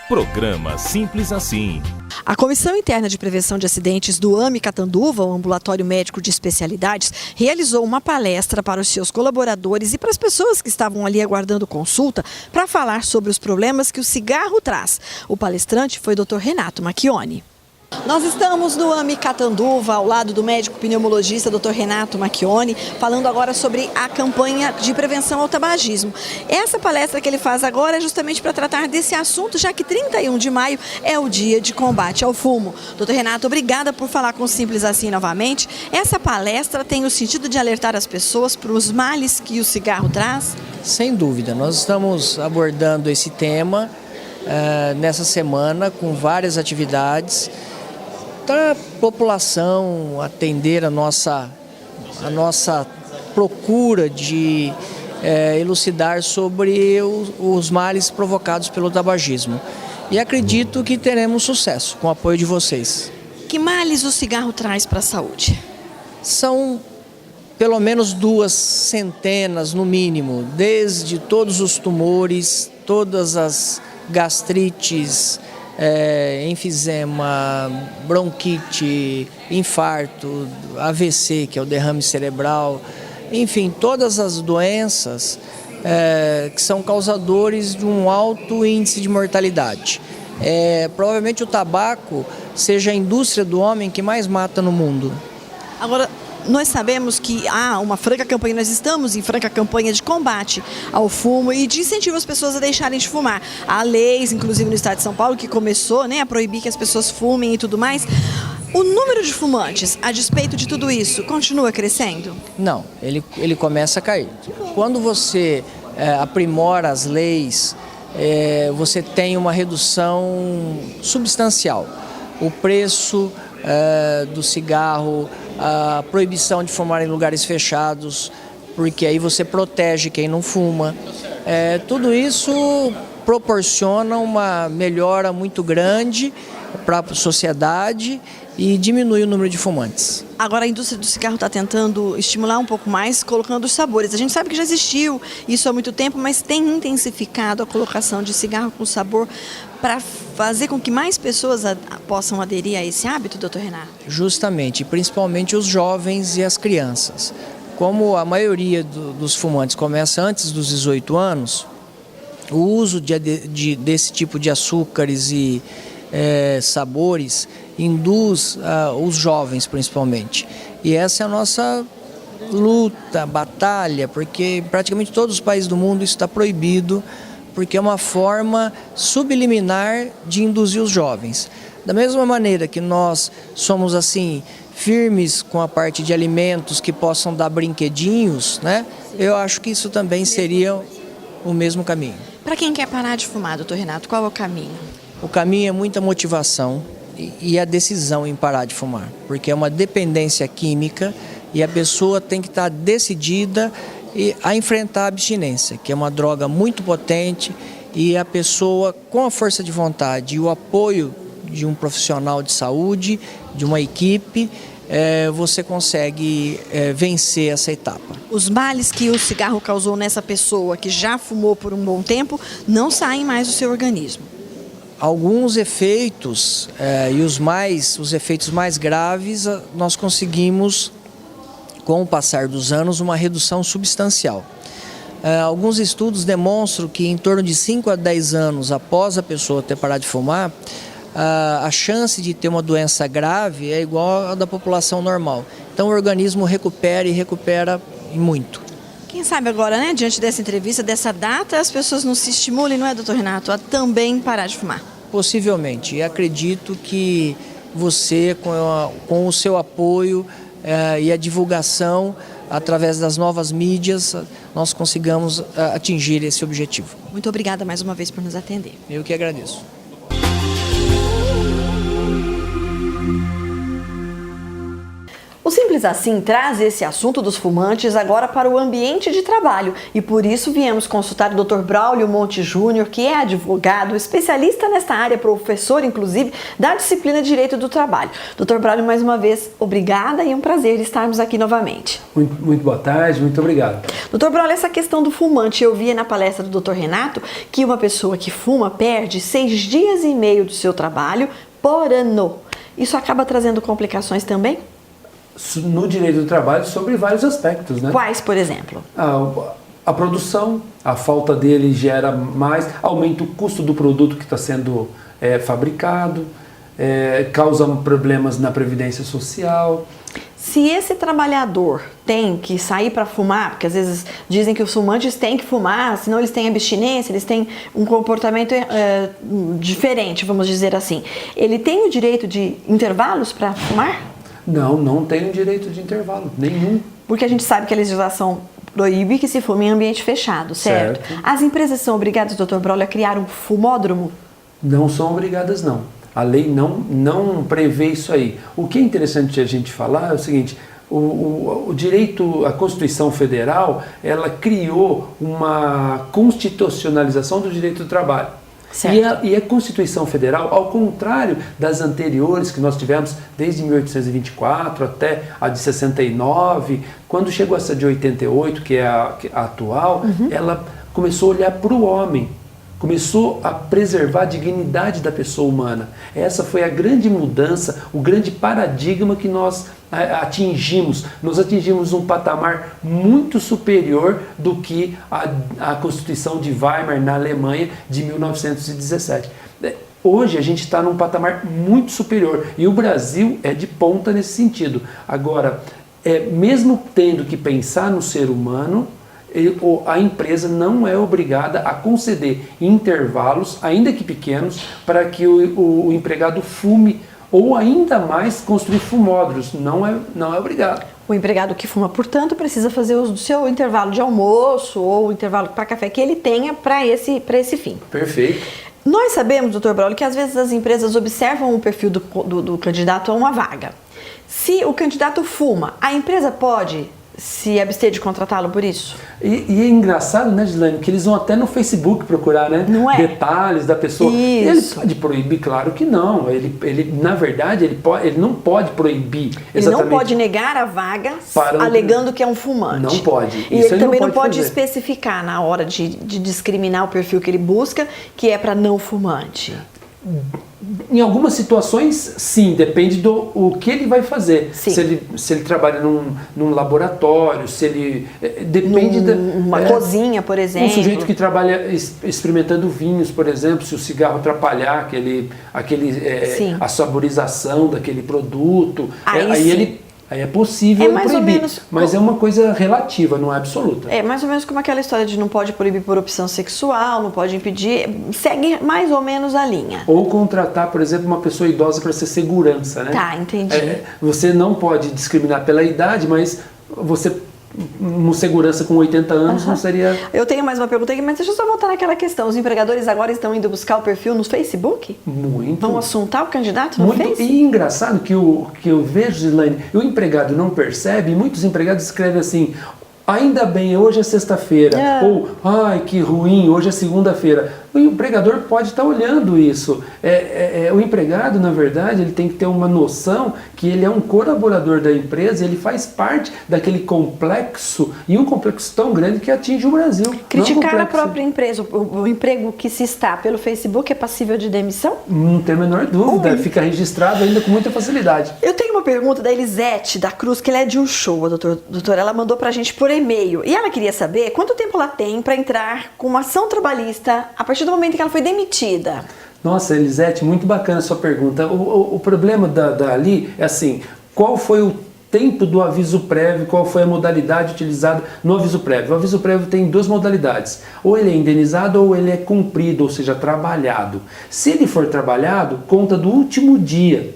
Programa Simples Assim. A Comissão Interna de Prevenção de Acidentes do AME Catanduva, o Ambulatório Médico de Especialidades, realizou uma palestra para os seus colaboradores e para as pessoas que estavam ali aguardando consulta para falar sobre os problemas que o cigarro traz. O palestrante foi o Dr. Renato Macchioni. Nós estamos no AME Catanduva, ao lado do médico pneumologista Dr. Renato Macchioni, falando agora sobre a campanha de prevenção ao tabagismo. Essa palestra que ele faz agora é justamente para tratar desse assunto, já que 31 de maio é o dia de combate ao fumo. Dr. Renato, obrigada por falar com o Simples Assim novamente. Essa palestra tem o sentido de alertar as pessoas para os males que o cigarro traz? Sem dúvida, nós estamos abordando esse tema nessa semana com várias atividades para a população atender a nossa procura de elucidar sobre os males provocados pelo tabagismo. E acredito que teremos sucesso com o apoio de vocês. Que males o cigarro traz para a saúde? São pelo menos 200 no mínimo, desde todos os tumores, todas as gastrites, enfisema, bronquite, infarto, AVC, que é o derrame cerebral, enfim, todas as doenças que são causadores de um alto índice de mortalidade. Provavelmente o tabaco seja a indústria do homem que mais mata no mundo. Agora, nós sabemos que há uma franca campanha, nós estamos em franca campanha de combate ao fumo e de incentivo às pessoas a deixarem de fumar. Há leis, inclusive no estado de São Paulo, que começou a proibir que as pessoas fumem e tudo mais. O número de fumantes, a despeito de tudo isso, continua crescendo? Não, ele começa a cair. Quando você aprimora as leis, você tem uma redução substancial. O preço do cigarro, a proibição de fumar em lugares fechados, porque aí você protege quem não fuma. Tudo isso proporciona uma melhora muito grande para a sociedade e diminui o número de fumantes. Agora a indústria do cigarro está tentando estimular um pouco mais, colocando os sabores. A gente sabe que já existiu isso há muito tempo, mas tem intensificado a colocação de cigarro com sabor para fazer com que mais pessoas possam aderir a esse hábito, doutor Renato? Justamente, principalmente os jovens e as crianças. Como a maioria dos fumantes começa antes dos 18 anos, o uso desse tipo de açúcares e sabores induz os jovens principalmente. E essa é a nossa luta, batalha, porque em praticamente todos os países do mundo isso está proibido, porque é uma forma subliminar de induzir os jovens. Da mesma maneira que nós somos assim firmes com a parte de alimentos que possam dar brinquedinhos, né? Eu acho que isso também seria o mesmo caminho. Para quem quer parar de fumar, doutor Renato, qual é o caminho? O caminho é muita motivação e a decisão em parar de fumar, porque é uma dependência química e a pessoa tem que estar decidida a enfrentar a abstinência, que é uma droga muito potente, e a pessoa com a força de vontade e o apoio de um profissional de saúde, de uma equipe, você consegue vencer essa etapa. Os males que o cigarro causou nessa pessoa que já fumou por um bom tempo não saem mais do seu organismo. Alguns efeitos e os efeitos mais graves nós conseguimos, com o passar dos anos, uma redução substancial. Alguns estudos demonstram que em torno de 5 a 10 anos após a pessoa ter parado de fumar, a chance de ter uma doença grave é igual à da população normal. Então o organismo recupera e recupera muito. Quem sabe agora, diante dessa entrevista, dessa data, as pessoas não se estimulem, não é, doutor Renato, a também parar de fumar? Possivelmente. E acredito que você, com o seu apoio e a divulgação, através das novas mídias, nós consigamos atingir esse objetivo. Muito obrigada mais uma vez por nos atender. Eu que agradeço. O Simples Assim traz esse assunto dos fumantes agora para o ambiente de trabalho e por isso viemos consultar o Dr. Braulio Monte Júnior, que é advogado, especialista nesta área, professor inclusive da disciplina de Direito do Trabalho. Dr. Braulio, mais uma vez, obrigada e é um prazer estarmos aqui novamente. Muito boa tarde, muito obrigado. Dr. Braulio, essa questão do fumante, eu vi na palestra do Dr. Renato que uma pessoa que fuma perde 6 dias e meio do seu trabalho por ano. Isso acaba trazendo complicações também? No direito do trabalho, sobre vários aspectos, né? Quais, por exemplo? A produção, a falta dele gera mais, aumenta o custo do produto que está sendo fabricado, causa problemas na previdência social. Se esse trabalhador tem que sair para fumar, porque às vezes dizem que os fumantes têm que fumar, senão eles têm abstinência, eles têm um comportamento diferente, vamos dizer assim. Ele tem o direito de intervalos para fumar? Não tem direito de intervalo, nenhum. Porque a gente sabe que a legislação proíbe que se fume em ambiente fechado, certo? As empresas são obrigadas, Dr. Braulio, a criar um fumódromo? Não são obrigadas, não. A lei não prevê isso aí. O que é interessante a gente falar é o seguinte: o direito, a Constituição Federal, ela criou uma constitucionalização do direito do trabalho. E a Constituição Federal, ao contrário das anteriores que nós tivemos desde 1824 até a de 69, quando chegou essa de 88, que é a atual, ela começou a olhar para o homem. Começou a preservar a dignidade da pessoa humana. Essa foi a grande mudança, o grande paradigma que nós atingimos. Nós atingimos um patamar muito superior do que a Constituição de Weimar na Alemanha de 1917. Hoje a gente está num patamar muito superior e o Brasil é de ponta nesse sentido. Agora, mesmo tendo que pensar no ser humano, a empresa não é obrigada a conceder intervalos, ainda que pequenos, para que o empregado fume ou ainda mais construir fumódromos. Não é obrigado. O empregado que fuma, portanto, precisa fazer uso do seu intervalo de almoço ou intervalo para café que ele tenha para esse fim. Perfeito. Nós sabemos, Dr. Braulio, que às vezes as empresas observam o perfil do candidato a uma vaga. Se o candidato fuma, a empresa pode se abster de contratá-lo por isso? E é engraçado, né, Gislaine, que eles vão até no Facebook procurar, né? Não é? Detalhes da pessoa. Isso. Ele pode proibir? Claro que não. Ele na verdade, ele não pode proibir. Ele não pode negar a vaga alegando que é um fumante. Não pode. E isso ele também não pode fazer. especificar na hora de discriminar o perfil que ele busca, que é para não fumante. Em algumas situações, sim, depende do o que ele vai fazer. Se ele trabalha num laboratório, se ele... Depende uma cozinha, por exemplo. Um sujeito que trabalha experimentando vinhos, por exemplo, se o cigarro atrapalhar a saborização daquele produto, aí é possível proibir, mas é uma coisa relativa, não é absoluta. É mais ou menos como aquela história de não pode proibir por opção sexual, não pode impedir, segue mais ou menos a linha. Ou contratar, por exemplo, uma pessoa idosa para ser segurança, né? Tá, entendi. Você não pode discriminar pela idade, mas você... uma segurança com 80 anos não seria... Eu tenho mais uma pergunta aqui, mas deixa eu só voltar naquela questão. Os empregadores agora estão indo buscar o perfil no Facebook? Muito. Vão assuntar o candidato no Facebook? E engraçado que eu vejo, Gislaine, o empregado não percebe, muitos empregados escrevem assim: ainda bem, hoje é sexta-feira, ou ai, que ruim, hoje é segunda-feira. O empregador pode estar olhando isso. O empregado, na verdade, ele tem que ter uma noção que ele é um colaborador da empresa, ele faz parte daquele complexo, e um complexo tão grande que atinge o Brasil. Criticar a própria empresa, o emprego que se está pelo Facebook é passível de demissão? Não tem a menor dúvida, fica registrado ainda com muita facilidade. Eu tenho uma pergunta da Elisete da Cruz, que ela é de Uchoa, doutora. Ela mandou pra gente por e-mail, e ela queria saber quanto tempo ela tem para entrar com uma ação trabalhista a partir do momento que ela foi demitida. Nossa, Elisete, muito bacana a sua pergunta. O problema dali é assim: qual foi o tempo do aviso prévio, qual foi a modalidade utilizada no aviso prévio? O aviso prévio tem duas modalidades: ou ele é indenizado ou ele é cumprido, ou seja, trabalhado. Se ele for trabalhado, conta do último dia.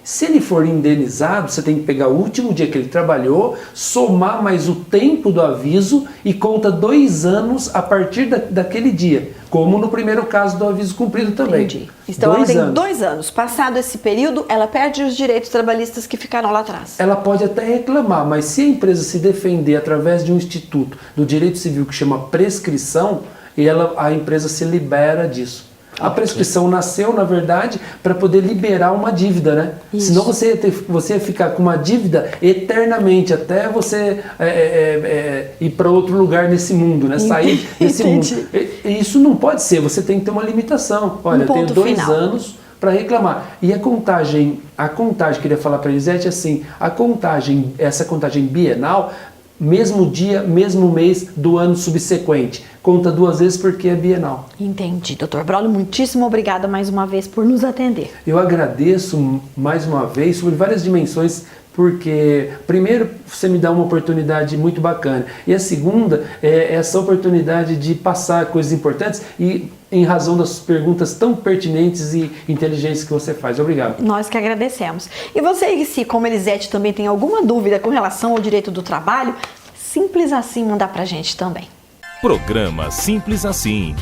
Se ele for indenizado, você tem que pegar o último dia que ele trabalhou, somar mais o tempo do aviso e conta 2 anos a partir daquele dia, como no primeiro caso do aviso cumprido também. Entendi. Então ela tem 2 anos. Passado esse período, ela perde os direitos trabalhistas que ficaram lá atrás. Ela pode até reclamar, mas se a empresa se defender através de um instituto do direito civil que chama prescrição, a empresa se libera disso. A prescrição nasceu, na verdade, para poder liberar uma dívida, né? Isso. Senão você ia ficar com uma dívida eternamente, até você ir para outro lugar nesse mundo, né? Sair desse mundo. E isso não pode ser, você tem que ter uma limitação. Olha, eu tenho 2 anos para reclamar. E a contagem, queria falar para a Elisete, assim, essa contagem bienal, mesmo dia, mesmo mês do ano subsequente. Conta 2 vezes porque é bienal. Entendi, doutor Braulio. Muitíssimo obrigada mais uma vez por nos atender. Eu agradeço mais uma vez sobre várias dimensões, porque primeiro você me dá uma oportunidade muito bacana e a segunda é essa oportunidade de passar coisas importantes e em razão das perguntas tão pertinentes e inteligentes que você faz. Obrigado. Nós que agradecemos. E você, se como Elisete também tem alguma dúvida com relação ao direito do trabalho, simples assim mandar pra gente também. Programa Simples Assim.